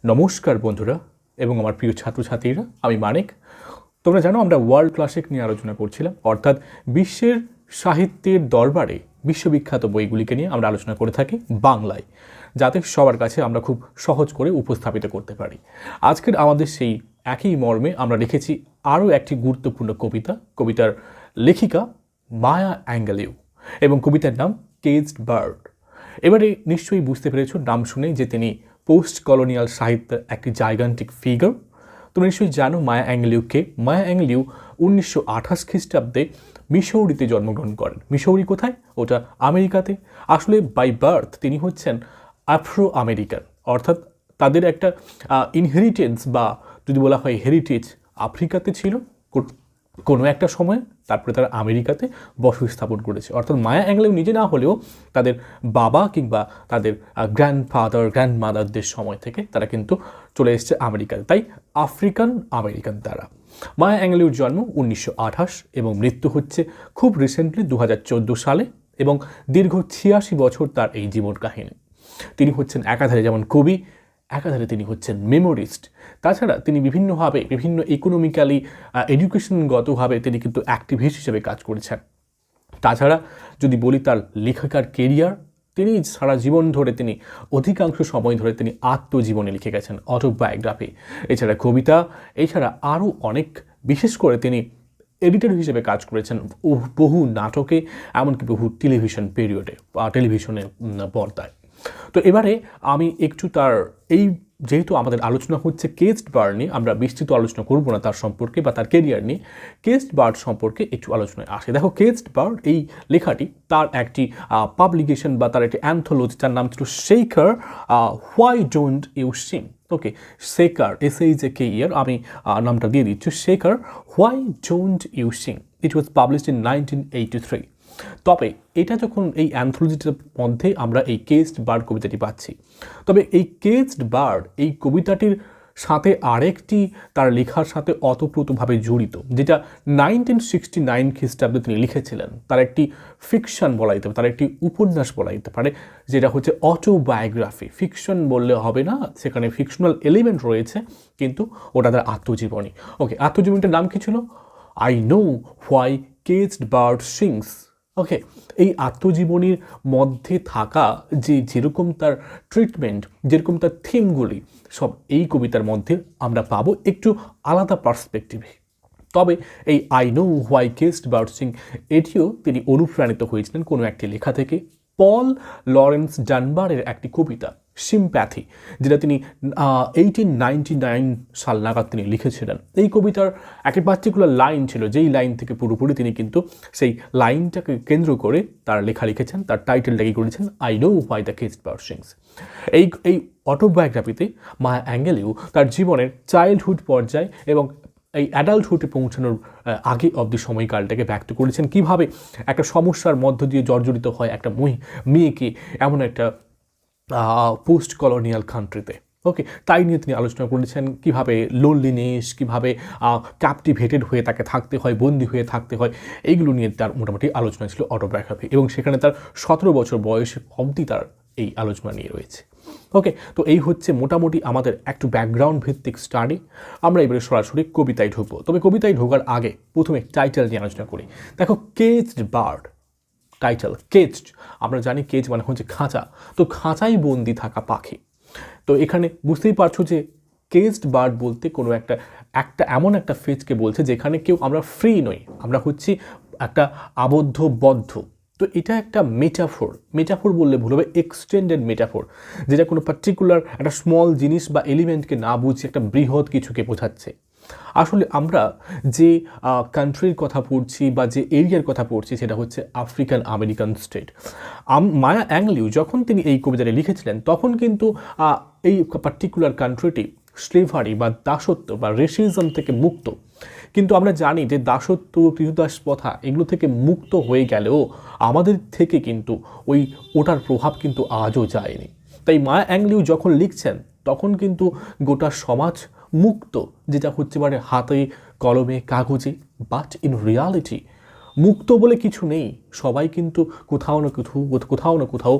নমস্কার বন্ধুরা এবং আমার প্রিয় ছাত্রছাত্রীরা, আমি মানিক। তোমরা জানো আমরা ওয়ার্ল্ড ক্লাসিক নিয়ে আলোচনা করছিলাম, অর্থাৎ বিশ্বের সাহিত্যের দরবারে বিশ্ববিখ্যাত বইগুলিকে নিয়ে আমরা আলোচনা করে থাকি বাংলায়, যাতে সবার কাছে আমরা খুব সহজ করে উপস্থাপিত করতে পারি। আজকের আমাদের সেই একই মর্মে আমরা লিখেছি আরও একটি গুরুত্বপূর্ণ কবিতা। কবিতার লেখিকা মায়া অ্যাঙ্গেলিউ এবং কবিতার নাম কেজড বার্ড। এবারে নিশ্চয়ই বুঝতে পেরেছ নাম শুনেই যে তিনি পোস্ট কলোনিয়াল সাহিত্যের একটি জাইগান্টিক ফিগার। তোমরা নিশ্চয়ই জানো মায়া অ্যাঙ্গেলিউকে। মায়া অ্যাঙ্গেলিউ 1928 খ্রিস্টাব্দে মিসৌরিতে জন্মগ্রহণ করেন। মিসৌরি কোথায়? ওটা আমেরিকাতে। আসলে বাই বার্থ তিনি হচ্ছেন আফ্রো আমেরিকান, অর্থাৎ তাদের একটা ইনহেরিটেন্স বা যদি বলা হয় হেরিটেজ আফ্রিকাতে ছিল কোনো একটা সময়, তারপরে তারা আমেরিকাতে বসতি স্থাপন করেছে। অর্থাৎ মায়া অ্যাঙ্গেলিউ নিজে না হলেও তাদের বাবা কিংবা তাদের গ্র্যান্ডফাদার গ্র্যান্ডমাদারদের সময় থেকে তারা কিন্তু চলে এসেছে আমেরিকাতে, তাই আফ্রিকান আমেরিকান তারা। মায়া অ্যাঙ্গেলিউর জন্ম 1928 এবং মৃত্যু হচ্ছে খুব রিসেন্টলি 2014 সালে, এবং দীর্ঘ 86 বছর তার এই জীবন কাহিনী। তিনি হচ্ছেন একাধারে যেমন কবি, একাধারে তিনি হচ্ছেন মেমোরিস্ট। তাছাড়া তিনি বিভিন্নভাবে বিভিন্ন ইকোনমিক্যালি এডুকেশনগতভাবে তিনি কিন্তু অ্যাক্টিভিস্ট হিসেবে কাজ করেছেন। তাছাড়া যদি বলি তার লেখিকার কেরিয়ার, তিনি সারা জীবন ধরে তিনি অধিকাংশ সময় ধরে তিনি আত্মজীবনী লিখে গেছেন, অটোবায়োগ্রাফি। এছাড়া কবিতা, এছাড়া আরও অনেক, বিশেষ করে তিনি এডিটর হিসেবে কাজ করেছেন বহু নাটকে, এমনকি বহু টেলিভিশন পিরিয়ডে বা টেলিভিশনের পর্দায়। তো এবারে আমি একটু তার এই, যেহেতু আমাদের আলোচনা হচ্ছে কেজড বার্ড নিয়ে, আমরা বিস্তৃত আলোচনা করব না তার সম্পর্কে বা তার কেরিয়ার নিয়ে, কেজড বার্ড সম্পর্কে একটু আলোচনায় আসে। দেখো, কেজড বার্ড এই লেখাটি তার একটি পাবলিকেশন বা তার একটি অ্যান্থোলজি, তার নাম ছিল Shekhar why don't you sing. Okay, Shekhar SHAKER, আমি নামটা দিয়ে দিচ্ছি, Shekhar why don't you sing. It was published in 1983। তবে এটা যখন এই অ্যান্থোলজিটার মধ্যে আমরা এই কেজড বার্ড কবিতাটি পাচ্ছি, তবে এই কেজড বার্ড এই কবিতাটির সাথে আরেকটি তার লেখার সাথে অতপ্রতভাবে জড়িত, যেটা 1969 খ্রিস্টাব্দে তিনি লিখেছিলেন। তার একটি ফিকশন বলা যেতে পারে, তার একটি উপন্যাস বলা যেতে পারে, যেটা হচ্ছে অটোবায়োগ্রাফি। ফিকশন বললে হবে না, সেখানে ফিকশনাল এলিমেন্ট রয়েছে, কিন্তু ওটা তার আত্মজীবনী। ওকে, আত্মজীবনীটার নাম কি ছিল? I know why caged bird sings. Okay, এই আত্মজীবনীর মধ্যে থাকা যেরকম তার ট্রিটমেন্ট, যেরকম তার থিমগুলি, সব এই কবিতার মধ্যে আমরা পাবো একটু আলাদা পার্সপেক্টিভে। তবে এই I know why caged bird Singh, এটিও তিনি অনুপ্রাণিত হয়েছিলেন কোনো একটি লেখা থেকে। পল লরেন্স ডানবারের একটি কবিতা সিম্প্যাথি, যেটা তিনি 1899 সাল নাগাদ তিনি লিখেছিলেন। এই কবিতার একটি পার্টিকুলার লাইন ছিল, যেই লাইন থেকে পুরোপুরি তিনি কিন্তু সেই লাইনটাকে কেন্দ্র করে তার লেখা লিখেছেন, তার টাইটেলটা কি করেছেন, I know why the caged bird sings. এই অটোবায়োগ্রাফিতে মায়া অ্যাঙ্গেলিউ তার জীবনের চাইল্ডহুড পর্যায় এবং এই অ্যাডাল্টহুডে পৌঁছানোর আগে অবধি সময়কালটাকে ব্যক্ত করেছেন, কিভাবে একটা সমস্যার মধ্য দিয়ে জর্জরিত হয় একটা মেয়েকে এমন একটা পোস্ট কলোনিয়াল কান্ট্রিতে। ওকে, তাই নিয়ে তিনি আলোচনা করেছেন, কিভাবে লোনলিনেস, কিভাবে ক্যাপটিভেটেড হয়ে তাকে থাকতে হয়, বন্দী হয়ে থাকতে হয়, এইগুলো নিয়ে তার মোটামুটি আলোচনা ছিল অটোবায়োগ্রাফি, এবং সেখানে তার 17 বছর বয়সে অবধি তার এই আলোচনা নিয়ে রয়েছে। ওকে, তো এই হচ্ছে মোটামুটি আমাদের একটু ব্যাকগ্রাউন্ড ভিত্তিক স্টাডি। আমরা এবারে সরাসরি কবিতায় ঢুকবো। তবে কবিতায় ঢোকার আগে প্রথমে টাইটেল নিয়ে আলোচনা করি। দেখো, কেজড বার্ড, টাইটেল কেজড, আমরা জানি কেজ মানে হচ্ছে খাঁচা, তো খাঁচাই বন্দি থাকা পাখি। তো এখানে বুঝতেই পারছো যে কেজড বার্ড বলতে কোনো একটা এমন একটা ফেজকে বলছে যেখানে কেউ আমরা ফ্রি নই, আমরা হচ্ছি একটা বদ্ধ। তো এটা একটা মেটাফোর বললে ভুল হবে, এক্সটেন্ডেড মেটাফোর, যেটা কোনো পার্টিকুলার একটা স্মল জিনিস বা এলিমেন্টকে না বুঝে একটা বৃহৎ কিছুকে বোঝাচ্ছে। আসলে আমরা যে কান্ট্রির কথা পড়ছি বা যে এরিয়ার কথা পড়ছি, সেটা হচ্ছে আফ্রিকান আমেরিকান স্টেট। মায়া অ্যাঙ্গেলিউ যখন তিনি এই কবিতাটি লিখেছিলেন, তখন কিন্তু এই পার্টিকুলার কান্ট্রিটি স্লেভারি বা দাসত্ব বা রেসিজম থেকে মুক্ত। কিন্তু আমরা জানি যে দাসত্ব, ক্রীতদাস প্রথা এগুলো থেকে মুক্ত হয়ে গেলেও আমাদের থেকে কিন্তু ওটার প্রভাব কিন্তু আজও যায়নি। তাই মায়া অ্যাঙ্গেলিউ যখন লিখছেন, তখন কিন্তু গোটা সমাজ মুক্ত, যেটা হচ্ছে মানে হাতে কলমে কাগজে, বাট ইন রিয়ালিটি মুক্ত বলে কিছু নেই, সবাই কিন্তু কোথাও না কোথাও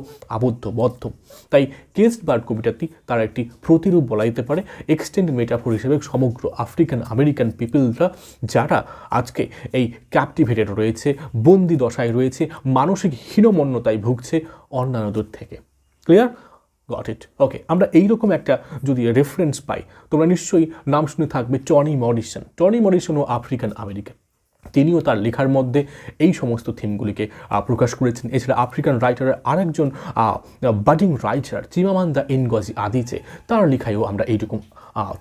বদ্ধ। তাই কেসড বার্ড কবিতাটি তার একটি প্রতিরূপ বলা যেতে পারে, এক্সটেন্ড মেটাফোর হিসেবে সমগ্র আফ্রিকান আমেরিকান পিপলরা যারা আজকে এই ক্যাপটিভেটেড রয়েছে, বন্দি দশায় রয়েছে, মানসিক হীনমন্যতায় ভুগছে অন্যান্যদের থেকে। ক্লিয়ার? Got it. ওকে, আমরা এইরকম একটা যদি রেফারেন্স পাই, তোমরা নিশ্চয়ই নাম শুনে থাকবে টনি মরিসনও আফ্রিকান আমেরিকান। তিনিও তার লেখার মধ্যে এই সমস্ত থিমগুলিকে প্রকাশ করেছেন। এছাড়া আফ্রিকান রাইটারের আরেকজন বাডিং রাইটার চিমামান্দা এনগজি আদিচে, তার লেখায়ও আমরা এইরকম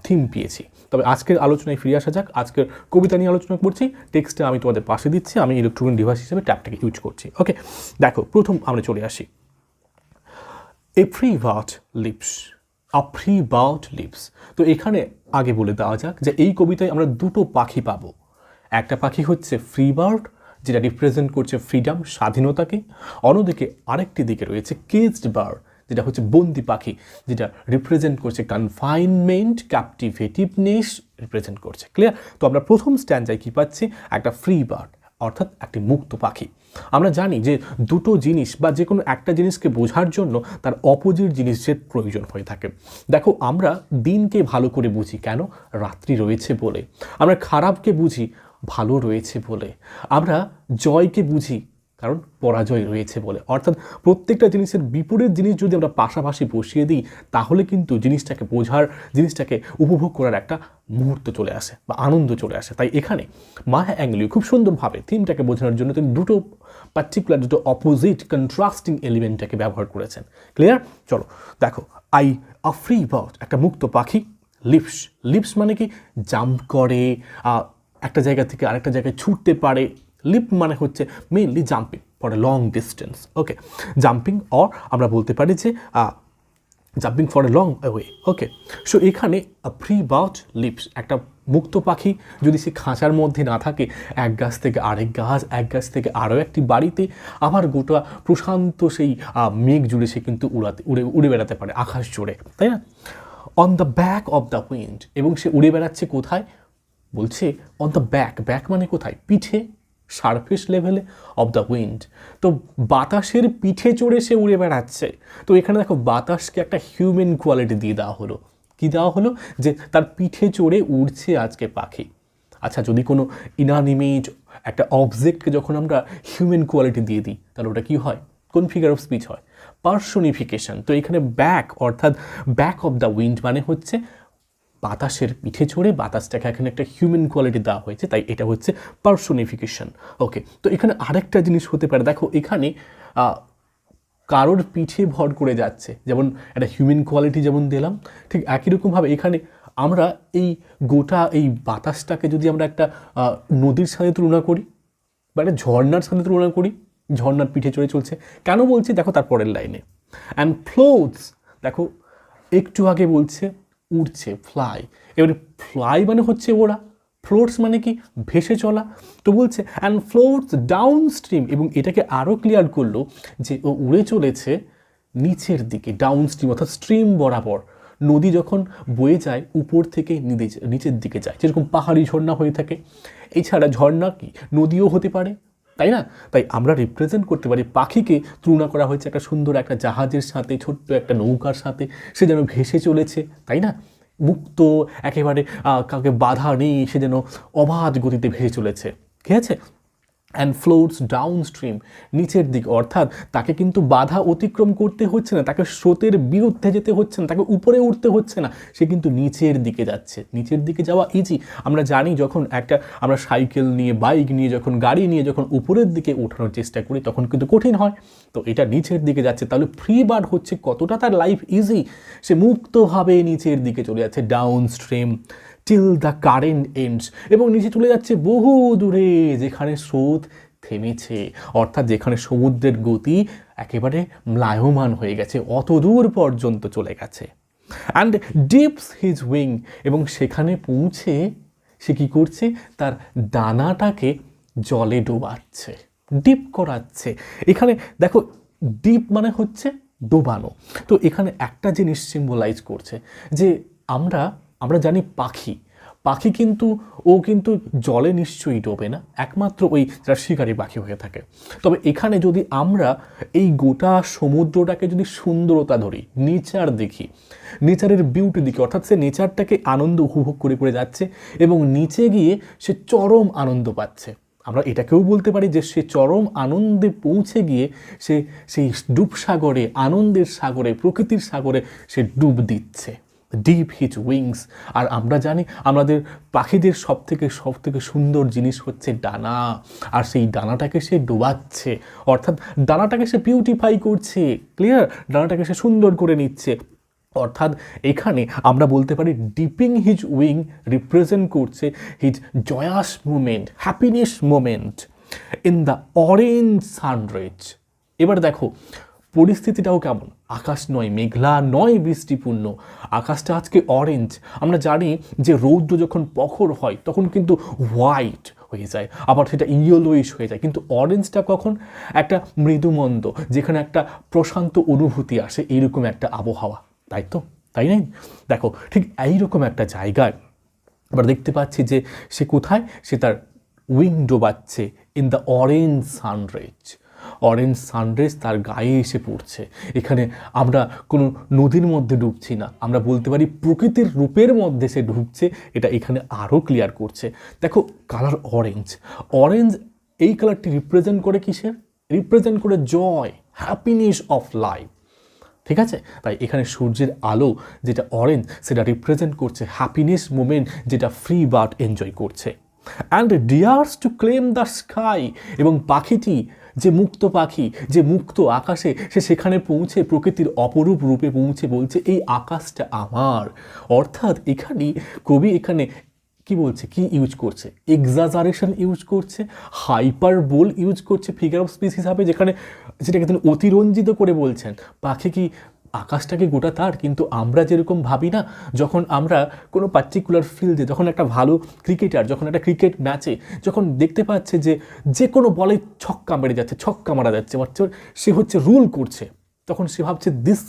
থিম পেয়েছি। তবে আজকের আলোচনায় ফিরে আসা যাক। আজকের কবিতা নিয়ে আলোচনা করছি, টেক্সটটা আমি তোমাদের পাশে দিচ্ছি, আমি ইলেকট্রনিক ডিভাইস হিসেবে ট্যাবটাকে ইউজ করছি। ওকে, দেখো প্রথম আমরা চলে আসি। A free bird lips। তো এখানে আগে বলে দেওয়া যাক যে এই কবিতায় আমরা দুটো পাখি পাবো। একটা পাখি হচ্ছে ফ্রি বার্ড, যেটা রিপ্রেজেন্ট করছে ফ্রিডম, স্বাধীনতাকে। অন্যদিকে আরেকটি দিকে রয়েছে কেজড বার্ড, যেটা হচ্ছে বন্দি পাখি, যেটা রিপ্রেজেন্ট করছে কনফাইনমেন্ট, ক্যাপটিভেটিভনেস রিপ্রেজেন্ট করছে। ক্লিয়ার? তো আমরা প্রথম স্ট্যান্ডায় কি পাচ্ছি? একটা ফ্রি বার্ড, অর্থাৎ একটি মুক্ত পাখি। আমরা জানি যে দুটো জিনিস বা যে কোনো একটা জিনিসকে বোঝার জন্য তার অপোজিট জিনিসের প্রয়োজন হয়ে থাকে। দেখো, আমরা দিনকে ভালো করে বুঝি কেন? রাত্রি রয়েছে বলে। আমরা খারাপকে বুঝি ভালো রয়েছে বলে। আমরা জয়কে বুঝি কারণ পরাজয় রয়েছে বলে। অর্থাৎ প্রত্যেকটা জিনিসের বিপরীত জিনিস যদি আমরা পাশাপাশি বসিয়ে দিই, তাহলে কিন্তু জিনিসটাকে বোঝার, জিনিসটাকে উপভোগ করার একটা মুহূর্ত চলে আসে বা আনন্দ চলে আসে। তাই এখানে মায়া অ্যাংলিও খুব সুন্দরভাবে থিমটাকে বোঝানোর জন্য তিনি দুটো অপোজিট কন্ট্রাস্টিং এলিমেন্টটাকে ব্যবহার করেছেন। ক্লিয়ার? চলো দেখো, আ ফ্রি বার্ড, একটা মুক্ত পাখি। লিপস মানে কি? জাম্প করে, একটা জায়গা থেকে আরেকটা জায়গায় ছুটতে পারে। লিপ মানে হচ্ছে mainly jumping for a long distance. Okay, jumping, or আমরা বলতে পারি যে jumping for a long way. Okay, so এখানে ফ্রি বার্ড লিপস, একটা মুক্ত পাখি যদি সে খাঁচার মধ্যে না থাকে, এক গাছ থেকে আরেক গাছ, এক গাছ থেকে আরও একটি বাড়িতে, আবার গোটা প্রশান্ত সেই মেঘ জুড়ে সে কিন্তু উড়ে বেড়াতে পারে আকাশ জুড়ে, তাই না? On the back of the wind, এবং সে উড়ে বেড়াচ্ছে কোথায়? বলছে অন দ্য ব্যাক মানে কোথায়? পিঠে, সারফেস লেভেলে অফ দ্য উইন্ড। তো বাতাসের পিঠে চড়ে সে উড়ে বেড়াচ্ছে। তো এখানে দেখো, বাতাসকে একটা হিউম্যান কোয়ালিটি দিয়ে দেওয়া হলো। কি দেওয়া হলো? যে তার পিঠে চড়ে উড়ছে আজকে পাখি। আচ্ছা, যদি কোনো ইনঅ্যানিমেট একটা অবজেক্টকে যখন আমরা হিউম্যান কোয়ালিটি দিয়ে দিই, তাহলে ওটা কি হয়? কোন ফিগার অফ স্পিচ হয়? পার্সনিফিকেশন। তো এখানে ব্যাক, অর্থাৎ ব্যাক অফ দ্য উইন্ড মানে হচ্ছে বাতাসের পিঠে চড়ে বাতাসটাকে এখানে একটা হিউম্যান কোয়ালিটি দেওয়া হয়েছে, তাই এটা হচ্ছে পার্সনিফিকেশন। ওকে, তো এখানে আরেকটা জিনিস হতে পারে। দেখো, এখানে কারোর পিঠে ভর করে যাচ্ছে, যেমন একটা হিউম্যান কোয়ালিটি যেমন দিলাম, ঠিক একই রকমভাবে এখানে আমরা এই গোটা এই বাতাসটাকে যদি আমরা একটা নদীর সাথে তুলনা করি বা একটা ঝর্নার সাথে তুলনা করি, ঝর্নার পিঠে চড়ে চলছে। কেন বলছি? দেখো তার পরের লাইনে, অ্যান্ড ফ্লোটস, দেখো একটু আগে বলছে উড়ছে, ফ্লাই। এবারে ফ্লাই মানে হচ্ছে ওরা, ফ্লোটস মানে কি? ভেসে চলা। তো বলছে অ্যান্ড ফ্লোটস ডাউন স্ট্রিম, এবং এটাকে আরও ক্লিয়ার করলো যে ও উড়ে চলেছে নিচের দিকে, ডাউন স্ট্রিম অর্থাৎ স্ট্রিম বরাবর। নদী যখন বয়ে যায় উপর থেকে নিচের দিকে যায়, যেরকম পাহাড়ি ঝর্ণা হয়ে থাকে। এছাড়া ঝর্ণা কি নদীও হতে পারে, তাই না? তাই আমরা রিপ্রেজেন্ট করতে পারি, পাখিকে তুলনা করা হয়েছে একটা সুন্দর একটা জাহাজের সাথে, ছোট্ট একটা নৌকার সাথে, সে যেন ভেসে চলেছে, তাই না? মুক্ত, একেবারে কাউকে বাধা নেই, সে যেন অবাধ গতিতে ভেসে চলেছে। ঠিক আছে? অ্যান্ড ফ্লোটস ডাউন স্ট্রিম, নিচের দিক, অর্থাৎ তাকে কিন্তু বাধা অতিক্রম করতে হচ্ছে না, তাকে স্রোতের বিরুদ্ধে যেতে হচ্ছে না, তাকে উপরে উঠতে হচ্ছে না, সে কিন্তু নিচের দিকে যাচ্ছে। নিচের দিকে যাওয়া ইজি। আমরা জানি যখন আমরা সাইকেল নিয়ে, বাইক নিয়ে, যখন গাড়ি নিয়ে যখন উপরের দিকে ওঠানোর চেষ্টা করি, তখন কিন্তু কঠিন হয়। তো এটা নিচের দিকে যাচ্ছে। তাহলে ফ্রি বার্ড হচ্ছে কতটা তার লাইফ ইজি, সে মুক্তভাবে নিচের দিকে চলে যাচ্ছে, down stream till the current ends, এবং নিচে চলে যাচ্ছে বহু দূরে, যেখানে স্রোত থেমেছে, অর্থাৎ যেখানে সমুদ্রের গতি একেবারে ম্লায়মান হয়ে গেছে, অত দূর পর্যন্ত চলে গেছে। অ্যান্ড ডিপস হিজ উইং, এবং সেখানে পৌঁছে সে কী করছে? তার ডানাটাকে জলে ডোবাচ্ছে, ডিপ করাচ্ছে। এখানে দেখো, ডিপ মানে হচ্ছে ডোবানো। তো এখানে একটা জিনিস সিম্বলাইজ করছে যে আমরা জানি পাখি কিন্তু ও কিন্তু জলে নিশ্চয়ই ডোবে না, একমাত্র ওই যারা শিকারী পাখি হয়ে থাকে। তবে এখানে যদি আমরা এই গোটা সমুদ্রটাকে যদি সুন্দরতা ধরি, নেচার দেখি, নেচারের বিউটি দেখি, অর্থাৎ সে নেচারটাকে আনন্দ উপভোগ করে করে যাচ্ছে এবং নিচে গিয়ে সে চরম আনন্দ পাচ্ছে। আমরা এটাকেও বলতে পারি যে সে চরম আনন্দে পৌঁছে গিয়ে সে সেই ডুবসাগরে, আনন্দের সাগরে, প্রকৃতির সাগরে সে ডুব দিচ্ছে, ডিপ হিজ উইংস। আর আমরা জানি আমাদের পাখিদের সব থেকে সুন্দর জিনিস হচ্ছে ডানা, আর সেই ডানাটাকে সে ডোবাচ্ছে, অর্থাৎ ডানাটাকে সে বিউটিফাই করছে, ক্লিয়ার, ডানাটাকে সে সুন্দর করে নিচ্ছে। অর্থাৎ এখানে আমরা বলতে পারি ডিপিং হিজ উইং রিপ্রেজেন্ট করছে his জয়াস moment, happiness moment in the orange sunrise. এবার দেখো পরিস্থিতিটাও কেমন, আকাশ নয় মেঘলা, নয় বৃষ্টিপূর্ণ, আকাশটা আজকে অরেঞ্জ। আমরা জানি যে রৌদ্র যখন প্রখর হয় তখন কিন্তু হোয়াইট হয়ে যায়, আবার সেটা ইয়েলোইশ হয়ে যায়, কিন্তু অরেঞ্জটা কখন একটা মৃদুমন্দ, যেখানে একটা প্রশান্ত অনুভূতি আসে, এইরকম একটা আবহাওয়া, তাই তো, তাই নাই? দেখো ঠিক এইরকম একটা জায়গায় আমরা দেখতে পাচ্ছি যে সে কোথায়, সে তার উইং ডোবাচ্ছে in the orange sunrise. Orange sunrise তার গায়ে এসে পড়ছে। এখানে আমরা কোনো নদীর মধ্যে ডুবছি না, আমরা বলতে পারি প্রকৃতির রূপের মধ্যে সে ঢুকছে, এটা এখানে আরও ক্লিয়ার করছে। দেখো কালার অরেঞ্জ, অরেঞ্জ এই কালারটি রিপ্রেজেন্ট করে কিসের? রিপ্রেজেন্ট করে জয়, হ্যাপিনেস অফ লাইফ, ঠিক আছে? তাই এখানে সূর্যের আলো যেটা অরেঞ্জ, সেটা রিপ্রেজেন্ট করছে হ্যাপিনেস মোমেন্ট, যেটা ফ্রি বার্ড এনজয় করছে। And dears to claim the sky, এবং পাখিটি যে মুক্ত পাখি, যে মুক্ত আকাশে, সে সেখানে পৌঁছে প্রকৃতির অপরূপ রূপে পৌঁছে বলছে এই আকাশটা আমার। অর্থাৎ এখানে কবি এখানে কি বলছে, কি ইউজ করছে? এক্সাজারেশন ইউজ করছে, হাইপারবোল ইউজ করছে ফিগার অফ স্পিচ হিসাবে, যেটাকে তিনি অতিরঞ্জিত করে বলছেন পাখি কি আকাশটাকে গোটা তার। কিন্তু আমরা যেরকম ভাবি না, যখন আমরা কোনো পার্টিকুলার ফিল্ডে, যখন একটা ভালো ক্রিকেটার যখন একটা ক্রিকেট ম্যাচে যখন দেখতে পাচ্ছে যে কোনো বলে ছক্কা মেরে যাচ্ছে, ছক্কা মারা যাচ্ছে, সে হচ্ছে রুল করছে, তখন সে ভাবছে this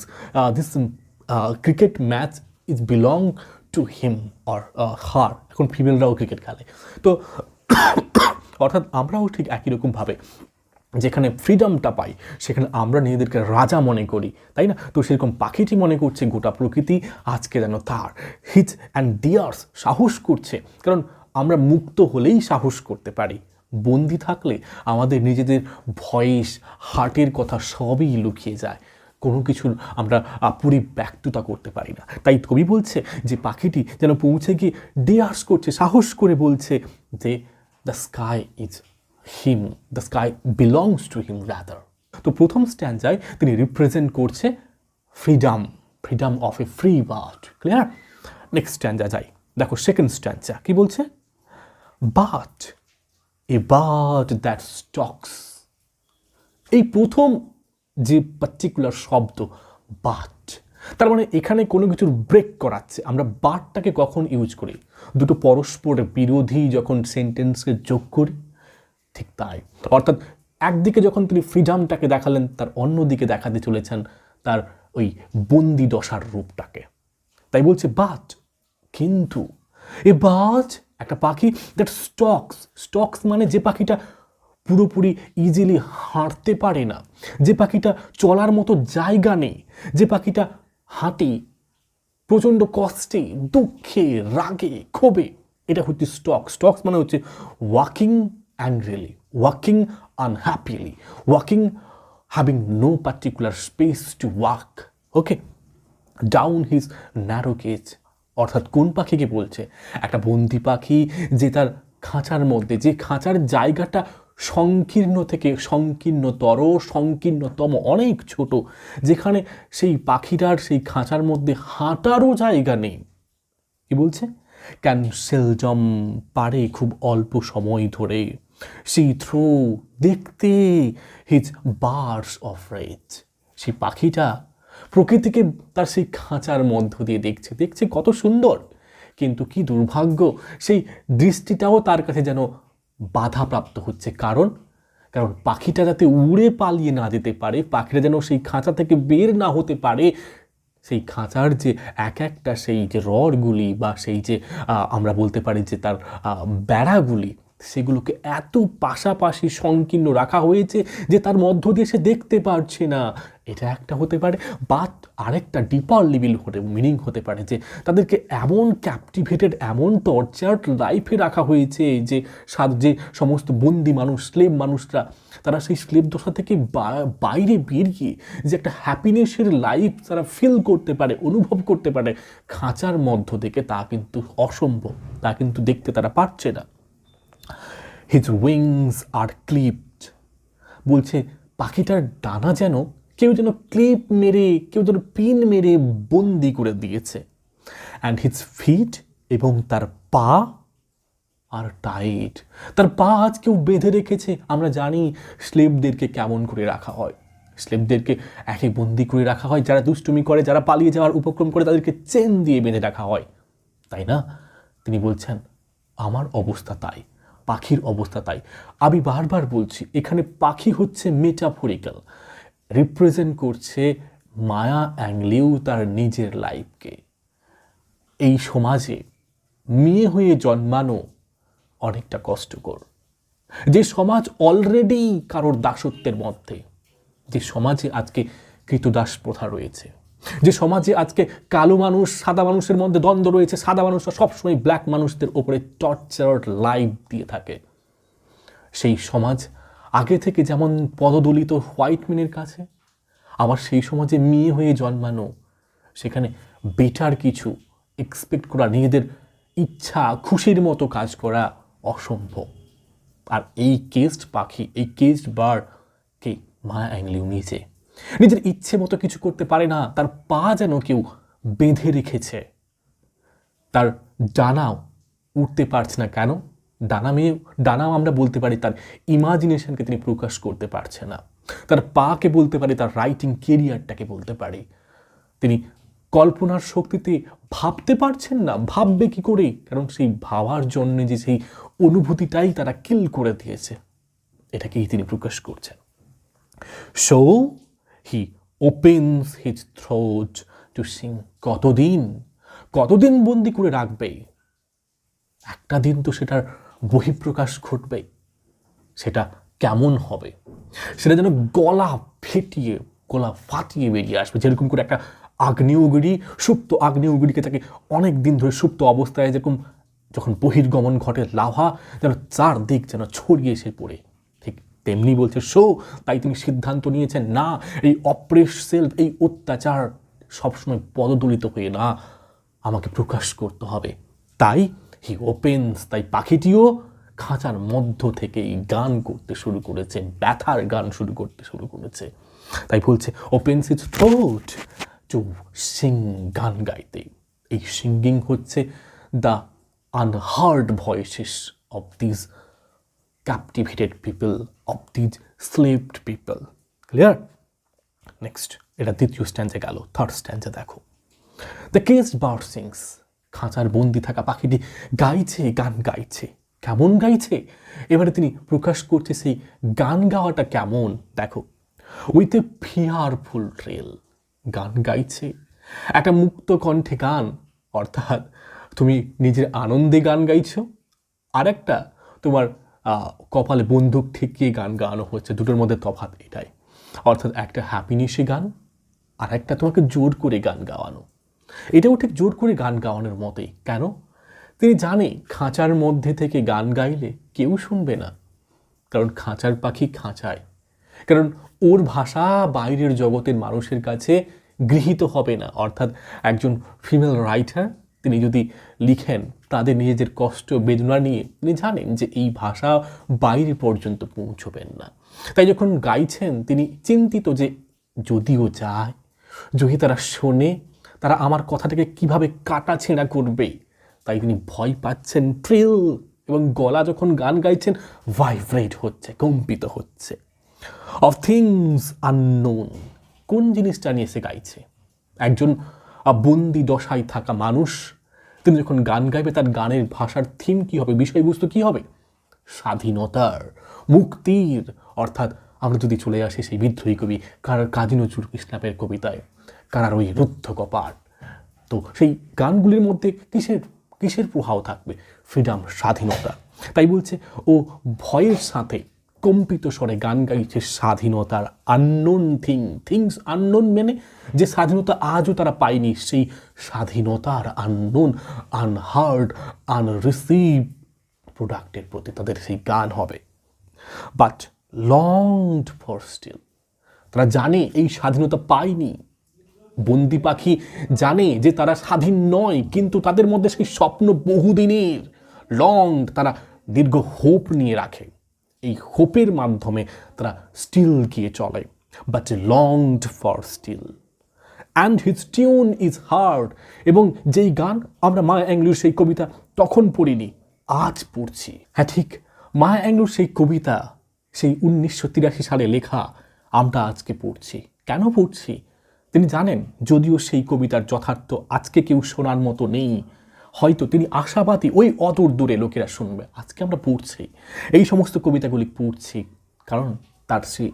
cricket match is belong to him or her. এখন ফিমেলরাও ক্রিকেট খেলে, তো অর্থাৎ আমরাও ঠিক একই রকমভাবে যেখানে ফ্রিডমটা পাই সেখানে আমরা নিজেদেরকে রাজা মনে করি, তাই না? তো সেরকম পাখিটি মনে করছে গোটা প্রকৃতি আজকে যেন তার। হিজ অ্যান্ড ডিয়ার্স, সাহস করছে, কারণ আমরা মুক্ত হলেই সাহস করতে পারি, বন্দি থাকলে আমাদের নিজেদের ভয়েস, হার্টের কথা সবই লুকিয়ে যায়, কোনো কিছুর আমরা পরিব্যক্ততা করতে পারি না। তাই কবি বলছে যে পাখিটি যেন পৌঁছে গিয়ে ডিয়ার্স করছে, সাহস করে বলছে যে the sky is him, the sky belongs to him rather. তো প্রথম স্ট্যান্ডায় তিনি রিপ্রেজেন্ট করছে freedom, freedom of A free bird, clear? Next স্ট্যান্ডা যাই, দেখো সেকেন্ড স্ট্যান্ডা কি বলছে? But a bird that stocks, এই প্রথম যে পার্টিকুলার শব্দ বাট, তার মানে এখানে কোনো কিছুর ব্রেক করাচ্ছে। আমরা বাটটাকে কখন ইউজ করি? দুটো পরস্পর বিরোধী যখন সেন্টেন্সকে যোগ করি, ঠিক তাই। অর্থাৎ একদিকে যখন তিনি ফ্রিডমটাকে দেখালেন, তার অন্যদিকে দেখাতে চলেছেন তার ওই বন্দি দশার রূপটাকে। তাই বলছে বাট, কিন্তু এ বার্ড, একটা পাখি দ্যাট স্টক্স, স্টক্স মানে যে পাখিটা পুরোপুরি ইজিলি হাঁটতে পারে না, যে পাখিটা চলার মতো জায়গা নেই, যে পাখিটা হাঁটে প্রচণ্ড কষ্টে, দুঃখে, রাগে, ক্ষোভে, এটা হচ্ছে স্টক্স। স্টক্স মানে হচ্ছে walking angrily, walking unhappily, walking having no particular space to walk, okay, down his narrow cage। অর্থাৎ কোন পাখিকে বলছে? একটা বন্দি পাখি যে তার খাঁচার মধ্যে, যে খাঁচার জায়গাটা সংকীর্ণ থেকে সংকীর্ণতর, সংকীর্ণতম, অনেক ছোট, যেখানে সেই পাখিটার সেই খাঁচার মধ্যে হাঁটারও জায়গা নেই। কি বলছে? ক্যান সেলজম, পারে খুব অল্প সময় ধরে, সি থ্রু, দেখতে, হিজ বার্ডস অফ রেজ, সেই পাখিটা প্রকৃতিকে তার সেই খাঁচার মধ্য দিয়ে দেখছে, দেখছে কত সুন্দর, কিন্তু কি দুর্ভাগ্য, সেই দৃষ্টিটাও তার কাছে যেন বাধাপ্রাপ্ত হচ্ছে। কারণ পাখিটা যাতে উড়ে পালিয়ে না যেতে পারে, পাখিটা যেন সেই খাঁচা থেকে বের না হতে পারে, সেই খাঁচার যে একটা সেই যে রডগুলি বা সেই যে আমরা বলতে পারি যে তার বেড়াগুলি, সেগুলোকে এত পাশাপাশি সংকীর্ণ রাখা হয়েছে যে তার মধ্য দিয়ে সে দেখতে পারছে না। এটা একটা হতে পারে, বাট আরেকটা ডিপার লেভেল মিনিং হতে পারে যে তাদেরকে এমন ক্যাপটিভেটেড, এমন টর্চার্ড লাইফে রাখা হয়েছে যে যে সমস্ত বন্দি মানুষ, স্লেভ মানুষরা, তারা সেই স্লেভ দশা থেকে বাইরে বেরিয়ে যে একটা হ্যাপিনেসের লাইফ তারা ফিল করতে পারে, অনুভব করতে পারে খাঁচার মধ্য থেকে, তা কিন্তু অসম্ভব, তা কিন্তু দেখতে তারা পারছে না। হিজ উইংস আর ক্লিপড, বলছে পাখিটার ডানা যেন কেউ যেন ক্লিপ মেরে, কেউ যেন পিন মেরে বন্দি করে দিয়েছে। অ্যান্ড হিজ ফিট, এবং তার পা আর টাইট, তার পা আজ কেউ বেঁধে রেখেছে। আমরা জানি স্লেভদেরকে কেমন করে রাখা হয়, স্লেভদেরকে একে বন্দি করে রাখা হয়, যারা দুষ্টুমি করে, যারা পালিয়ে যাওয়ার উপক্রম করে, তাদেরকে চেন দিয়ে বেঁধে রাখা হয়, তাই না? তিনি বলছেন আমার অবস্থা তাই, পাখির অবস্থা তাই। আমি বারবার বলছি এখানে পাখি হচ্ছে মেটাফরিক্যাল, রিপ্রেজেন্ট করছে মায়া অ্যাংলিউ তার নিজের লাইফকে। এই সমাজে মেয়ে হয়ে জন্মানো অনেকটা কষ্টকর, যে সমাজ অলরেডি কারোর দাসত্বের মধ্যে, যে সমাজে আজকে কৃতদাস প্রথা রয়েছে, যে সমাজে আজকে কালো মানুষ সাদা মানুষের মধ্যে দ্বন্দ্ব রয়েছে, সাদা মানুষরা সবসময় ব্ল্যাক মানুষদের ওপরে টর্চার্ড লাইফ দিয়ে থাকে, সেই সমাজ আগে থেকে যেমন পদদলিত হোয়াইট মেনের কাছে, আবার সেই সমাজে মেয়ে হয়ে জন্মানো, সেখানে বেটার কিছু এক্সপেক্ট করা, নিজেদের ইচ্ছা খুশির মতো কাজ করা অসম্ভব। আর এই কেস্ট পাখি, এই কেস্ট বার্ডকে মায়া অ্যাংলিউ নিজের ইচ্ছে মতো কিছু করতে পারে না। তার পা যেন কেউ বেঁধে রেখেছে, তার ডানাও উঠতে পারছে না। কেন? ডানাও আমরা বলতে পারি তার ইমাজিনেশনকে তিনি প্রকাশ করতে পারছে না। তার পাকে বলতে পারি, তার রাইটিং কেরিয়ারটাকে বলতে পারি, তিনি কল্পনার শক্তিতে ভাবতে পারছেন না। ভাববে কি করে? কারণ সেই ভাবার জন্য যে সেই অনুভূতিটাই তারা কিল করে দিয়েছে, এটাকেই তিনি প্রকাশ করছেন। So he opens his throat to sing. কতদিন বন্দি করে রাখবে? একটা দিন তো সেটার বহিঃপ্রকাশ ঘটবে। সেটা কেমন হবে? সেটা যেন গলা ফাটিয়ে বেরিয়ে আসবে, যেরকম করে একটা আগ্নেয়গিরি, সুপ্ত আগ্নেয়গিরিকে তাকে অনেক দিন ধরে সুপ্ত অবস্থায় যেরকম যখন বহির্গমন ঘটে, লাভা যেন চারদিক যেন ছড়িয়ে এসে পড়ে, ঠিক তেমনি বলছে শো। তাই তিনি সিদ্ধান্ত নিয়েছেন, না, এই অপ্রেস সেলফ, এই অত্যাচার সবসময় পদদলিত হয়ে না, আমাকে প্রকাশ করতে হবে। তাই হি ওপেন্স, তাই পাখিটিও খাঁচার মধ্য থেকেই গান করতে শুরু করেছে, ব্যথার গান করতে শুরু করেছে। তাই বলছে opens its throat to sing, গান গাইতে। এই সিঙ্গিং হচ্ছে the unheard voices of these captivated people, of these slaved people. Clear? Next, এটা দ্বিতীয় স্ট্যান্ডে গেল। থার্ড স্ট্যান্ডে দেখো, দ্য কেস্ট বার্ড সিংস। খাঁচার বন্দি থাকা পাখিটি গাইছে, গান গাইছে। কেমন গাইছে? এবারে তিনি প্রকাশ করছে সেই গান গাওয়াটা কেমন। দেখো, উইথ এ ফিয়ারফুল ট্রেল, গান গাইছে একটা মুক্ত কণ্ঠে গান, অর্থাৎ তুমি নিজের আনন্দে গান গাইছো, আর একটা তোমার কপালে বন্দুক ঠেকিয়ে গান গাওয়ানো হচ্ছে। দুটোর মধ্যে তফাৎ এটাই, অর্থাৎ একটা হ্যাপিনেসে গান, আর একটা তোমাকে জোর করে গান গাওয়ানো। এটাও ঠিক জোর করে গান গাওয়ানোর মতোই। কেন? তিনি জানে খাঁচার মধ্যে থেকে গান গাইলে কেউ শুনবে না, কারণ খাঁচার পাখি খাঁচায়, কারণ ওর ভাষা বাইরের জগতের মানুষের কাছে গৃহীত হবে না। অর্থাৎ একজন ফিমেল রাইটার তিনি যদি লিখেন তাদের নিজেদের কষ্ট বেদনা নিয়ে, তিনি জানেন যে এই ভাষা বাইরে পর্যন্ত পৌঁছবেন না। তাই যখন গাইছেন তিনি চিন্তিত যে যদিও যায়, যদি তারা শোনে, তারা আমার কথাটাকে কিভাবে কাটাছেঁড়া করবে। তাই তিনি ভয় পাচ্ছেন। ট্রিল এবং গলা যখন গান গাইছেন ভাইব্রেট হচ্ছে, কম্পিত হচ্ছে। অফ থিংস আননোন, কোন জিনিসটা নিয়ে সে গাইছে? একজন বন্দি দশায় থাকা মানুষ তিনি যখন গান গাইবে, তার গানের ভাষার থিম কী হবে, বিষয়বস্তু কী হবে? স্বাধীনতার, মুক্তির। অর্থাৎ আমরা যদি চলে আসি সেই বিদ্রোহী কবি কাজী নজরুল ইসলামের কবিতায়, কারার ওই রুদ্ধ কপাট। তো সেই গানগুলির মধ্যে কিসের প্রভাব থাকবে? ফ্রিডম, স্বাধীনতা। তাই বলছে ও ভয়ের সাথে কম্পিত স্বরে গান গাইছে স্বাধীনতার আননোন থিংস আননোন, মানে যে স্বাধীনতা আজও তারা পায়নি, সেই স্বাধীনতার আননোন, আনহার্ড, আনরিসিভ প্রোডাক্টের প্রতি তাদের সেই গান হবে। বাট লংড ফর স্টিল, তারা জানে এই স্বাধীনতা পায়নি। বন্দি পাখি জানে যে তারা স্বাধীন নয়, কিন্তু তাদের মধ্যে সেই স্বপ্ন বহুদিনের, তারা দীর্ঘ হোপ নিয়ে রাখে। এই হোপের মাধ্যমে তারা স্টিল গিয়ে চলে, but longed for still and his tune is heard. এবং যেই গান আমরা মায়া অ্যাংলোর সেই কবিতা তখন পড়িনি, আজ পড়ছি। হ্যাঁ ঠিক, মায়া অ্যাংলোর সেই কবিতা সেই 1983 সালে লেখা আমরা আজকে পড়ছি। কেন পড়ছি? তিনি জানেন যদিও সেই কবিতার যথার্থ আজকে কেউ শোনার মতো নেই, হয়তো তিনি আশাবাদী ওই অদূর দূরে লোকেরা শুনবে। আজকে আমরা পড়ছি, এই সমস্ত কবিতাগুলি পড়ছি কারণ তার সেই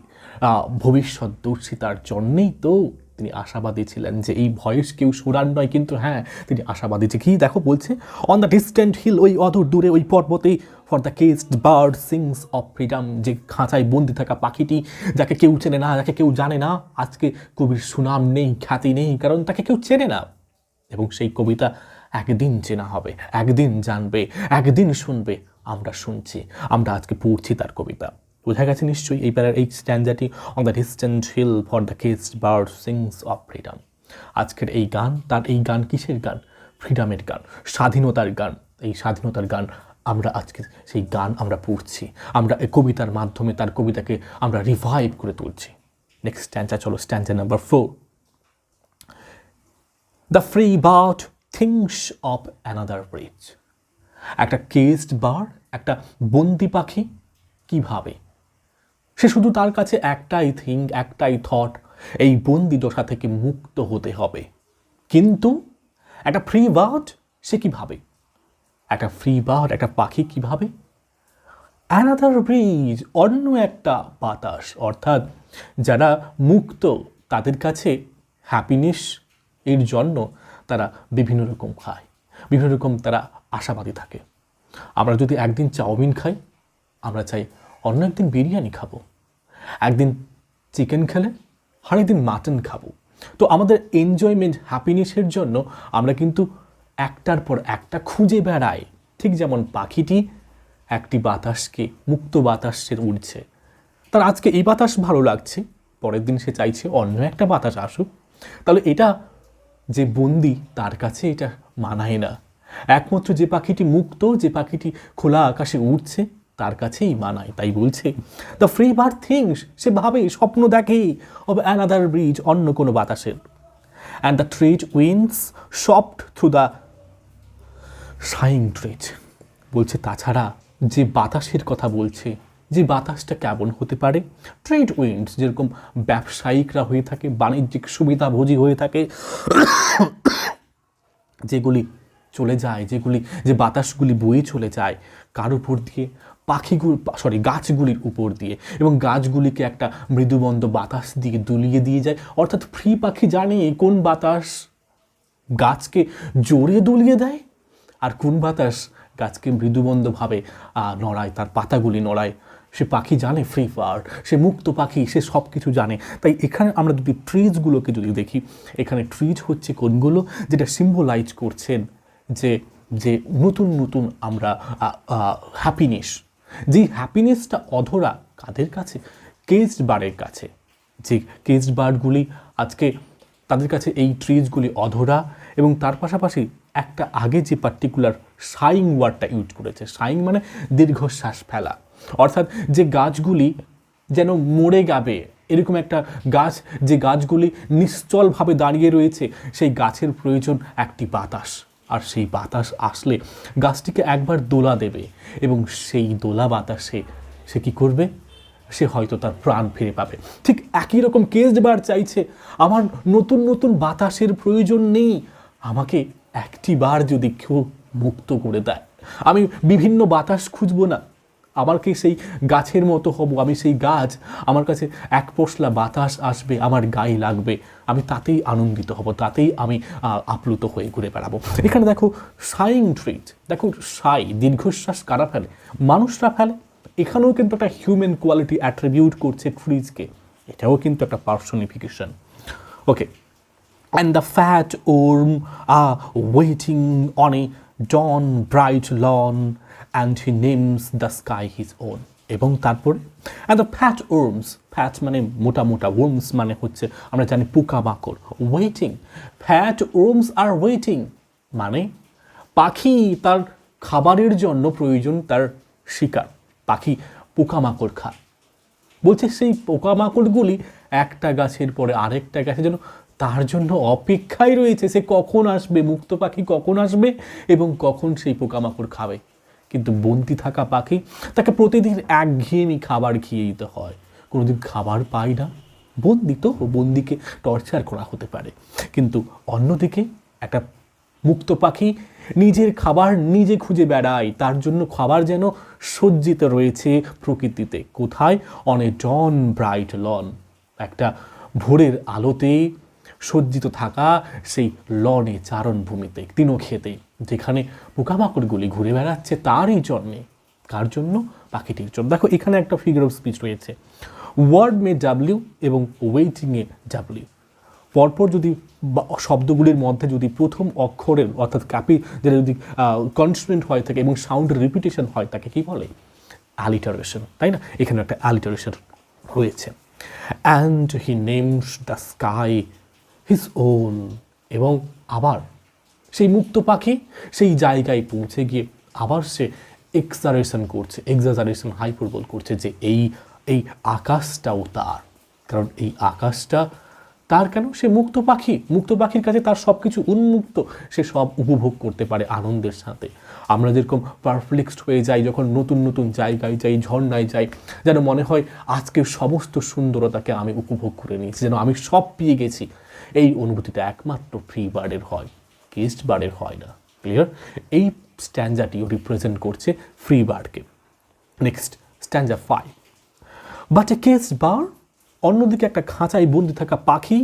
ভবিষ্যৎদর্শিতার জন্যেই তো তিনি আশাবাদী ছিলেন যে এই ভয়েস কেউ শোনার নয়, কিন্তু হ্যাঁ তিনি আশাবাদী। যে কি দেখো বলছে, অন দ্য ডিস্টেন্ট হিল, ওই অদূর দূরে ওই পর্বতে, for the caged bird sings of freedom, যে খাঁচায় বন্দি থাকা পাখিটি যাকে কেউ চেনে না, যাকে কেউ জানে না। আজকে কবির সুনাম নেই, খ্যাতি নেই, কারণ তাকে কেউ চেনে না। এবং সেই কবিতা একদিন চেনা হবে, একদিন জানবে, একদিন শুনবে। আমরা শুনছি, আমরা আজকে পড়ছি তার কবিতা। বোঝা গেছে নিশ্চয়ই এই স্ট্যান্ডাটি, on the distant hill for the caged bird sings of freedom. আজকের এই গান, তার এই গান কিসের গান? ফ্রিডমের গান, স্বাধীনতার গান। এই স্বাধীনতার গান আমরা আজকে সেই গান আমরা পড়ছি, আমরা এই কবিতার মাধ্যমে তার কবিতাকে আমরা রিভাইভ করে তুলছি। নেক্সট স্ট্যান্ডা চলো, স্ট্যান্ডা number 4। The free bird things of another bridge. একটা কেজড বার্ড, একটা বন্দি পাখি কিভাবে, সে শুধু তার কাছে একটাই একটাই থট, এই বন্দি দশা থেকে মুক্ত হতে হবে। কিন্তু একটা ফ্রি বার্ড সে কিভাবে, একটা ফ্রি বার্ড, একটা পাখি কিভাবে? অ্যানাদার ব্রিজ, অন্য একটা বাতাস, অর্থাৎ যারা মুক্ত তাদের কাছে হ্যাপিনেস এর জন্য তারা বিভিন্ন রকম খায়, বিভিন্ন রকম তারা আশাবাদী থাকে। আমরা যদি একদিন চাউমিন খাই, আমরা চাই অন্য একদিন বিরিয়ানি খাবো, একদিন চিকেন খেলে আরেকদিন মাটন খাবো। তো আমাদের এনজয়মেন্ট, হ্যাপিনেসের জন্য আমরা কিন্তু একটার পর একটা খুঁজে বেড়াই। ঠিক যেমন পাখিটি একটি বাতাসকে, মুক্ত বাতাসে উড়ছে, তার আজকে এই বাতাস ভালো লাগছে, পরের দিন সে চাইছে অন্য একটা বাতাস আসুক। তাহলে এটা যে বন্দি, তার কাছে এটা মানায় না। একমাত্র যে পাখিটি মুক্ত, যে পাখিটি খোলা আকাশে উঠছে, তার কাছেই মানায়। তাই বলছে দ্য ফ্রি বার্ড থিংস, সে ভাবে, স্বপ্ন দেখে, অব অ্যানাদার ব্রিজ, অন্য কোনো বাতাসের। And the trade winds soft through the sighing trade. বলছে তাছাড়া যে বাতাসের কথা বলছে, যে বাতাসটা কেমন হতে পারে? ট্রেড উইন্ডস, যেরকম ব্যবসায়িকরা হয়ে থাকে, বাণিজ্যিক সুবিধাভোজী হয়ে থাকে, যেগুলি চলে যায়, যে বাতাসগুলি বয়ে চলে যায় কার উপর দিয়ে? গাছগুলির উপর দিয়ে, এবং গাছগুলিকে একটা মৃদুবন্ধ বাতাস দিয়ে দুলিয়ে দিয়ে যায়। অর্থাৎ ফ্রি পাখি জানে কোন বাতাস গাছকে জোরে দুলিয়ে দেয়, আর কোন বাতাস গাছকে মৃদুবন্ধভাবে নড়ায়, তার পাতাগুলি নড়ায়। সে পাখি জানে, ফ্রি বার্ড, সে মুক্ত পাখি, সে সব কিছু জানে। তাই এখানে আমরা যদি ট্রিজগুলোকে যদি দেখি, এখানে ট্রিজ হচ্ছে কোনগুলো, যেটা সিম্বলাইজ করছেন যে নতুন নতুন আমরা হ্যাপিনেস, যে হ্যাপিনেসটা অধরা কাদের কাছে? কেজড বার্ডের কাছে। যে কেজড বার্ডগুলি আজকে তাদের কাছে এই ট্রিজগুলি অধরা, এবং তার পাশাপাশি একটা আগে যে পার্টিকুলার সাইং ওয়ার্ডটা ইউজ করেছে, সাইং মানে দীর্ঘশ্বাস ফেলা, অর্থাৎ যে গাছগুলি যেন মরে যাবে, এরকম একটা গাছ, যে গাছগুলি নিশ্চলভাবে দাঁড়িয়ে রয়েছে, সেই গাছের প্রয়োজন একটি বাতাস। আর সেই বাতাস আসলে গাছটিকে একবার দোলা দেবে, এবং সেই দোলা বাতাসে সে কী করবে? সে হয়তো তার প্রাণ ফিরে পাবে। ঠিক একই রকম কেজড বার্ড চাইছে, আমার নতুন নতুন বাতাসের প্রয়োজন নেই, আমাকে একটি বার যদি কেউ মুক্ত করে দেয়, আমি বিভিন্ন বাতাস খুঁজবো না, আমার কি সেই গাছের মতো হব, আমি সেই গাছ, আমার কাছে এক পশলা বাতাস আসবে, আমার গায়ে লাগবে, আমি তাতেই আনন্দিত হব, তাতেই আমি আপ্লুত হয়ে ঘুরে বেড়াবো। এখানে দেখো সাইং ট্রিজ, দেখো সাই দীর্ঘশ্বাস কারা ফেলে? মানুষরা ফেলে। এখানেও কিন্তু একটা হিউম্যান কোয়ালিটি অ্যাট্রিবিউট করছে ট্রিজকে, এটাও কিন্তু একটা personification. Okay, and the fat worm are waiting on a dawn bright lawn and he names the sky his own। এবং তারপরে and the fat worms, fat মানে মোটা মোটা, worms মানে হচ্ছে আমরা জানি পোকামাকড়। waiting, fat worms are waiting মানে পাখি তার খাবারের জন্য প্রয়োজন তার শিকার, পাখি পোকামাকড় খায়। বলছে সেই পোকামাকড়গুলি একটা গাছের পরে আরেকটা গাছে যেন তার জন্য অপেক্ষায় রয়েছে, সে কখন আসবে, মুক্ত পাখি কখন আসবে এবং কখন সেই পোকামাকড় খাবে। কিন্তু বন্দি থাকা পাখি, তাকে প্রতিদিন একঘেয়েমি খাবার খেয়ে দিতে হয়, কোনোদিন খাবার পায় না। বন্দি তো, বন্দিকে টর্চার করা হতে পারে, কিন্তু অন্যদিকে একটা মুক্ত পাখি নিজের খাবার নিজে খুঁজে বেড়ায়, তার জন্য খাবার যেন সজ্জিত রয়েছে প্রকৃতিতে। কোথায়? On a dawn bright lawn, একটা ভোরের আলোতে সজ্জিত থাকা সেই লনে, চারণভূমিতে, তৃণক্ষেতে, যেখানে পোকামাকড়গুলি ঘুরে বেড়াচ্ছে তারই জন্যে। কার জন্য? পাখিটির জন্য। দেখো এখানে একটা ফিগার অফ স্পিচ রয়েছে, ওয়ার্ড মে ডাব্লিউ এবং ওয়েটিংয়ে ডাব্লিউ। পরপর যদি শব্দগুলির মধ্যে যদি প্রথম অক্ষরের অর্থাৎ যেটা যদি কনস্ট্যান্ট হয়ে থাকে এবং সাউন্ডের রিপিটেশন হয়, তাকে কি বলে? অ্যালিটারেশন, তাই না? এখানে একটা অ্যালিটারেশন রয়েছে। And he names the sky his own. এবং আবার সেই মুক্ত পাখি সেই জায়গায় পৌঁছে গিয়ে আবার সে এক্সাজারেশন হাইপারবোল করছে যে এই আকাশটাও তার, কারণ এই আকাশটা তার। কেন? সে মুক্ত পাখি, মুক্ত পাখির কাছে তার সব কিছু উন্মুক্ত, সে সব উপভোগ করতে পারে আনন্দের সাথে। আমরা যেরকম পারপ্লেক্সড হয়ে যাই যখন নতুন নতুন জায়গায় যাই, ঝর্ণায় যাই, যেন মনে হয় আজকের সমস্ত সুন্দরতাকে আমি উপভোগ করে নিয়েছি, যেন আমি সব পেয়ে গেছি। এই অনুভূতিটা একমাত্র ফ্রি বার্ডের হয়, কেস্ট বার্ডের হয় না। ক্লিয়ার? এই স্ট্যান্জাটিও রিপ্রেজেন্ট করছে ফ্রি বার্ডকে। Next stanza 5, but a caged bird, অন্যদিকে একটা খাঁচায় বন্দি থাকা পাখি,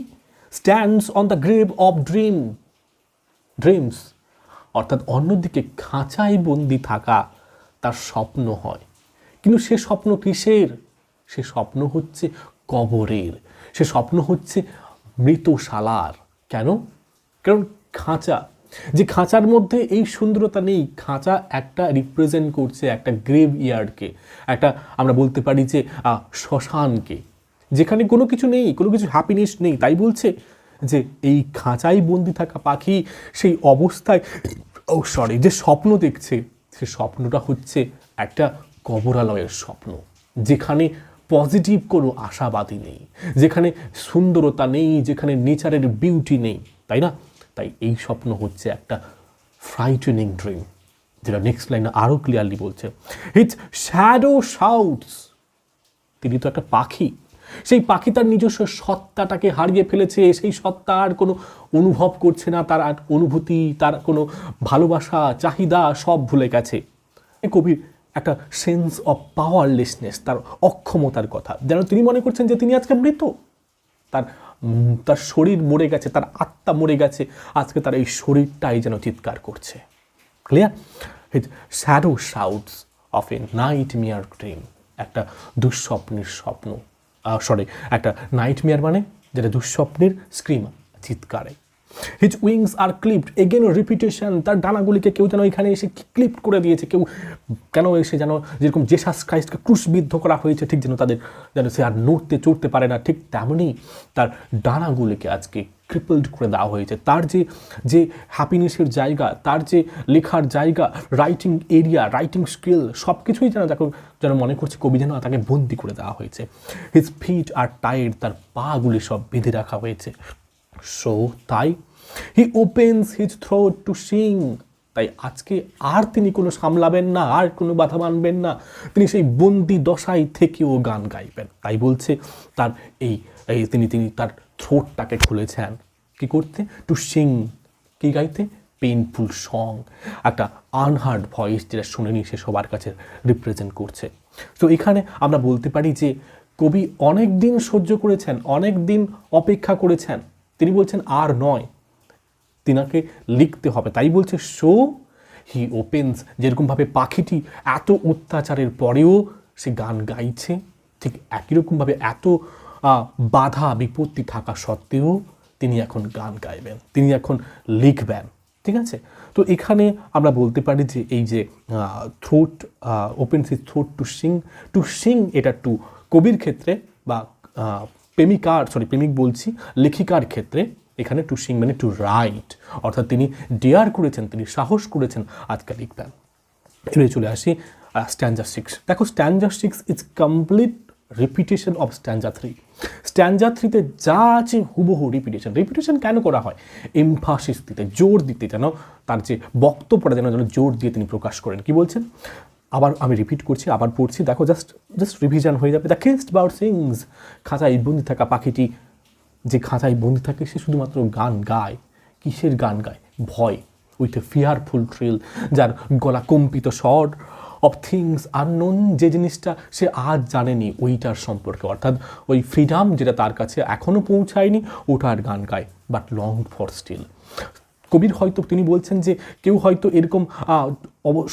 stands on the grave of dreams, অর্থাৎ অন্যদিকে খাঁচায় বন্দি থাকা তার স্বপ্ন হয়। কিন্তু সে স্বপ্ন কিসের? সে স্বপ্ন হচ্ছে কবরের, সে স্বপ্ন হচ্ছে মৃতশালার। কেন? কারণ খাঁচা, যে খাঁচার মধ্যে এই সুন্দরতা নেই, খাঁচা একটা রিপ্রেজেন্ট করছে একটা গ্রেভ ইয়ার্ডকে, একটা আমরা বলতে পারি যে শ্মশানকে, যেখানে কোনো কিছু নেই, কোনো কিছু হ্যাপিনেস নেই। তাই বলছে যে এই খাঁচায় বন্দি থাকা পাখি সেই অবস্থায় যে স্বপ্ন দেখছে, সে স্বপ্নটা হচ্ছে একটা কবরালয়ের স্বপ্ন, যেখানে পজিটিভ কোনো আশাবাদী নেই, যেখানে সুন্দরতা নেই, যেখানে নেচারের বিউটি নেই, তাই না? তাই এই স্বপ্ন হচ্ছে একটা ফ্রাইটেনিং ড্রিম, যেটা নেক্সট লাইনে আরও ক্লিয়ারলি বলছে, ইটস শ্যাডো শাউটস। তিনি তো একটা পাখি, সেই পাখি তার নিজস্ব সত্তাটাকে হারিয়ে ফেলেছে, সেই সত্তা আর কোনো অনুভব করছে না, তার আর অনুভূতি, তার কোনো ভালোবাসা, চাহিদা সব ভুলে গেছে। কবির একটা সেন্স অফ পাওয়ারলেসনেস, তার অক্ষমতার কথা, যেন তিনি মনে করছেন যে তিনি আজকে মৃত, তার শরীর মরে গেছে, তার আত্মা মরে গেছে, আজকে তার এই শরীরটাই যেন চিৎকার করছে। Clear? Shadow শাউটস of A nightmare dream, একটা দুঃস্বপ্নের স্বপ্ন, একটা নাইটমেয়ার মানে যেটা দুঃস্বপ্নের স্ক্রিম, চিৎকারে। হিজ উইংস আর ক্লিপড, এগেন রিপিটেশন, তার ডানাগুলিকে কেউ যেন এখানে এসে ক্লিপ করে দিয়েছে, কেউ কেন এসে যেন যেরকম জেসাস ক্রাইস্টকে ক্রুশবিদ্ধ করা হয়েছে, ঠিক যেন সে আর নড়তে চড়তে পারে না, ঠিক তেমনই তার ডানাগুলিকে আজকে ক্রিপলড করে দেওয়া হয়েছে। তার যে হ্যাপিনেসের জায়গা, তার যে লেখার জায়গা, রাইটিং এরিয়া, রাইটিং স্কিল, সব কিছুই যেন মনে করছে কবি যেন তাকে বন্দি করে দেওয়া হয়েছে। হিজ ফিট আর টাইড, তার পাগুলি সব বেঁধে রাখা হয়েছে। সো তাই he opens his throat to sing, তাই আজকে আর তিনি কোনো সামলাবেন না, আর কোনো বাধা মানবেন না, তিনি সেই বন্দি দশায় থেকেও গান গাইবেন। তাই বলছে তার তিনি তার থ্রোটটাকে খুলেছেন কি করতে? টু সিং, কি গাইতে? পেইনফুল সং, একটা আনহার্ড ভয়েস যেটা শুনেনি সে সবার কাছে রিপ্রেজেন্ট করছে। তো এখানে আমরা বলতে পারি যে কবি অনেক দিন সহ্য করেছেন, অনেক দিন অপেক্ষা করেছেন, তিনি বলছেন আর নয়, তিনাকে লিখতে হবে। তাই বলছে সো হি ওপেন্স, যেরকমভাবে পাখিটি এত অত্যাচারের পরেও সে গান গাইছে, ঠিক একই রকমভাবে এত বাধা বিপত্তি থাকা সত্ত্বেও তিনি এখন গান গাইবেন, তিনি এখন লিখবেন। ঠিক আছে, তো এখানে আমরা বলতে পারি যে এই যে throat opens his throat to sing, এটা টু কবির ক্ষেত্রে বা প্রেমিক বলছি, লেখিকার ক্ষেত্রে এখানে টু সিং মানে টু রাইট, অর্থাৎ তিনি ডেয়ার করেছেন, তিনি সাহস করেছেন আজকে লিখবেন। এবারে চলে আসি স্ট্যাঞ্জা 6। দেখো স্ট্যাঞ্জা 6 ইজ কমপ্লিট রিপিটেশন অফ স্ট্যাঞ্জা 3। স্ট্যাঞ্জা 3-তে যা আছে হুবহু রিপিটেশন কেন করা হয়? এমফাসিস দিতে, জোর দিতে, যেন তার যে বক্তব্যটা যেন জোর দিয়ে তিনি প্রকাশ করেন। কি বলছেন? আবার আমি রিপিট করছি, আবার পড়ছি, দেখো জাস্ট রিভিশন হয়ে যাবে। দ্য কেস্ট বার্ড সিংস, খাঁচায় বন্দি থাকা পাখিটি যে খাঁচায় বন্দি থাকে সে শুধুমাত্র গান গায়। কিসের গান গায়? ভয়, উইথ এ ফিয়ারফুল থ্রিল, যার গলা কম্পিত স্বর, অফ থিংস আননোন, যে জিনিসটা সে আজ জানেনি ওইটার সম্পর্কে, অর্থাৎ ওই ফ্রিডম যেটা তার কাছে এখনও পৌঁছায়নি ওটার গান গায়, বাট লং ফর স্টিল। কবির হয়তো তিনি বলছেন যে কেউ হয়তো এরকম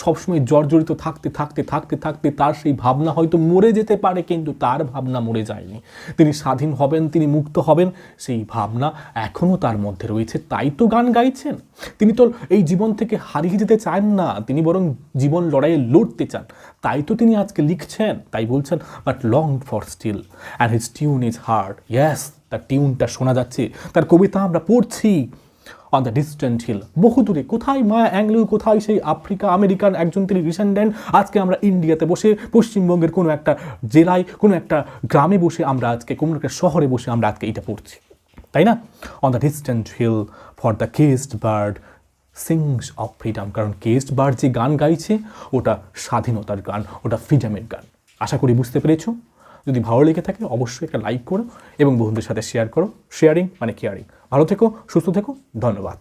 সবসময় জর্জরিত থাকতে থাকতে থাকতে থাকতে তার সেই ভাবনা হয়তো মরে যেতে পারে, কিন্তু তার ভাবনা মরে যায়নি। তিনি স্বাধীন হবেন, তিনি মুক্ত হবেন, সেই ভাবনা এখনও তার মধ্যে রয়েছে, তাই তো গান গাইছেন। তিনি তো এই জীবন থেকে হারিয়ে যেতে চান না, তিনি বরং জীবন লড়াইয়ে লড়তে চান, তাই তো তিনি আজকে লিখছেন। তাই বলছেন but long for still and his tune is hard. Yes, তার টিউনটা শোনা যাচ্ছে, তার কবিতা আমরা পড়ছি। অন দ্য ডিস্টেন্ট হিল, বহু দূরে, কোথায় মায়া অ্যাংলো, কোথায় সেই আফ্রিকা আমেরিকান একজন তিনি রিসেন্ডেন্ট। আজকে আমরা ইন্ডিয়াতে বসে, পশ্চিমবঙ্গের কোনো একটা জেলায়, কোনো একটা গ্রামে বসে আমরা আজকে, কোনো একটা শহরে বসে আমরা আজকে এটা পড়ছি, তাই না? On the distant hill for the caged bird sings of freedom, কারণ কেস্ট বার্ড যে গান গাইছে ওটা স্বাধীনতার গান, ওটা ফ্রিডমের গান। আশা করি বুঝতে পেরেছো। যদি ভালো লেগে থাকে অবশ্যই একটা লাইক করো এবং বন্ধুদের সাথে শেয়ার করো। শেয়ারিং মানে কেয়ারিং। ভালো থেকো, সুস্থ থেকো, ধন্যবাদ।